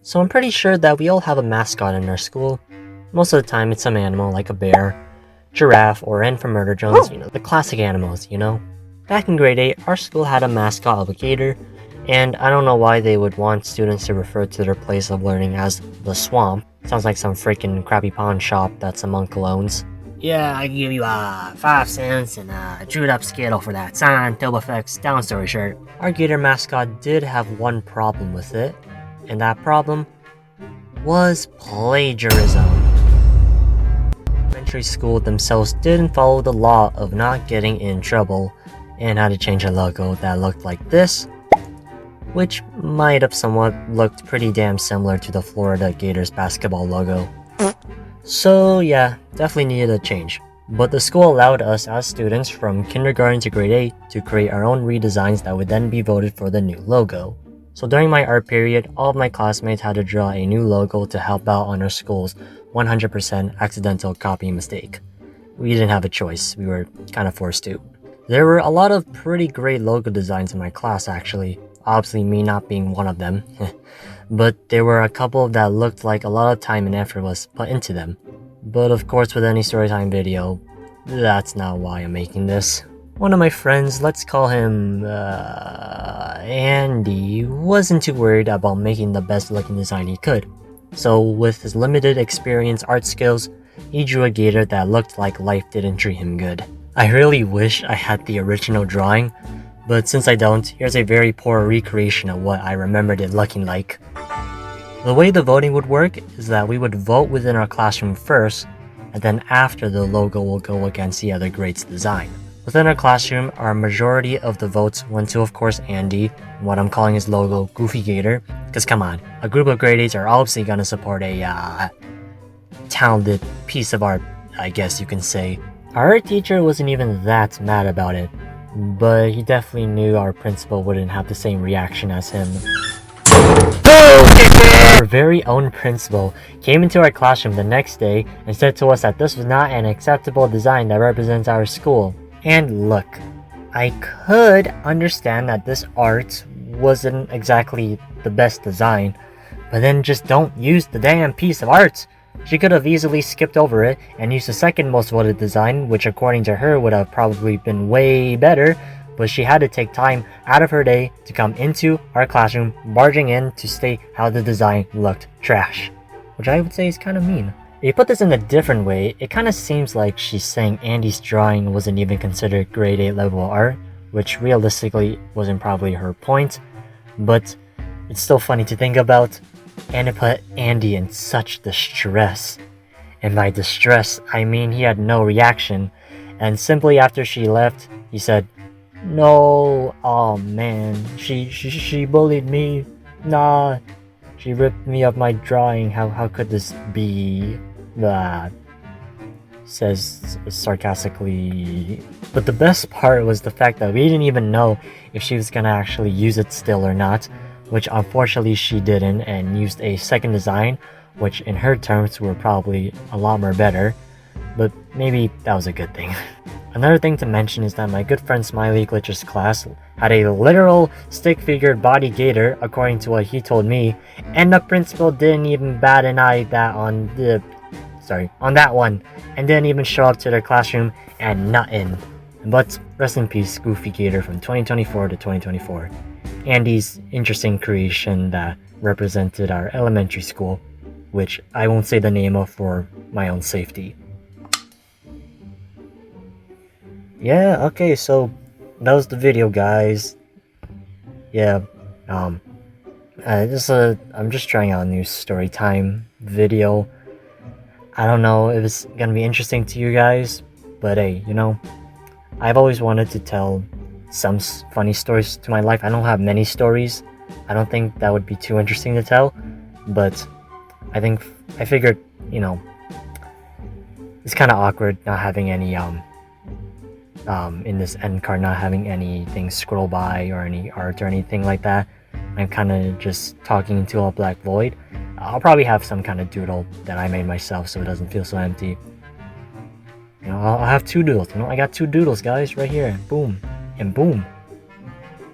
So I'm pretty sure that we all have a mascot in our school. Most of the time it's some animal like a bear, giraffe, or N for Murder Jones, the classic animals, Back in grade 8, our school had a mascot of a gator, and I don't know why they would want students to refer to their place of learning as the swamp. Sounds like some freaking crappy pawn shop that some uncle owns. Yeah, I give you 5 cents and a chewed up Skittle for that signed TurboFX Down Story shirt. Our gator mascot did have one problem with it, and that problem was plagiarism. Elementary school themselves didn't follow the law of not getting in trouble and had to change a logo that looked like this, which might have somewhat looked pretty damn similar to the Florida Gators basketball logo. So yeah, definitely needed a change. But the school allowed us as students from kindergarten to grade 8 to create our own redesigns that would then be voted for the new logo. So during my art period, all of my classmates had to draw a new logo to help out on our school's 100% accidental copy mistake. We didn't have a choice, we were kind of forced to. There were a lot of pretty great logo designs in my class actually, obviously me not being one of them. But there were a couple that looked like a lot of time and effort was put into them. But of course with any Storytime video, that's not why I'm making this. One of my friends, let's call him Andy, wasn't too worried about making the best looking design he could. So with his limited experience art skills, he drew a gator that looked like life didn't treat him good. I really wish I had the original drawing, but since I don't, here's a very poor recreation of what I remembered it looking like. The way the voting would work is that we would vote within our classroom first, and then after the logo will go against the other grade's design. Within our classroom, our majority of the votes went to, of course, Andy, what I'm calling his logo, Goofy Gator, because come on, a group of grade 8s are obviously gonna support a talented piece of art, I guess you can say. Our art teacher wasn't even that mad about it, but he definitely knew our principal wouldn't have the same reaction as him. Our very own principal came into our classroom the next day and said to us that this was not an acceptable design that represents our school. And look, I could understand that this art wasn't exactly the best design, but then just don't use the damn piece of art. She could have easily skipped over it and used the second most voted design, which according to her would have probably been way better, but she had to take time out of her day to come into our classroom, barging in to state how the design looked trash. Which I would say is kind of mean. If you put this in a different way, it kind of seems like she's saying Andy's drawing wasn't even considered grade 8 level art, which realistically wasn't probably her point, but it's still funny to think about, and it put Andy in such distress. And by distress, I mean he had no reaction, and simply after she left, he said, "No, oh man, she bullied me, nah, she ripped me of my drawing, how could this be?" Says sarcastically. But the best part was the fact that we didn't even know if she was gonna actually use it still or not, which unfortunately she didn't, and used a second design, which in her terms were probably a lot more better, but maybe that was a good thing. Another thing to mention is that my good friend Smiley Glitch's class had a literal stick-figured body gator, according to what he told me, and the principal didn't even bat an eye on that one, and didn't even show up to their classroom and nothing. But rest in peace, Goofy Gator from 2024 to 2024. Andy's interesting creation that represented our elementary school, which I won't say the name of for my own safety. Yeah, okay, so that was the video, guys. Yeah, I'm just trying out a new Storytime video. I don't know if it's gonna be interesting to you guys, but hey, I've always wanted to tell some funny stories to my life. I don't have many stories. I don't think that would be too interesting to tell, but I figured, it's kind of awkward not having any in this end card, not having anything scroll by or any art or anything like that. I'm kind of just talking into a black void. I'll probably have some kind of doodle that I made myself so it doesn't feel so empty. I'll have 2 doodles. I got 2 doodles, guys, right here. Boom. And boom.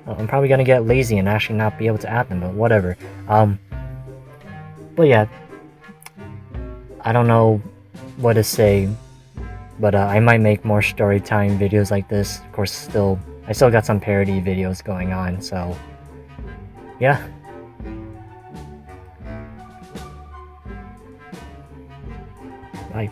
I'm probably gonna get lazy and actually not be able to add them, but whatever. But yeah, I don't know what to say, but I might make more story time videos like this. Of course, I still got some parody videos going on, so yeah. Bye.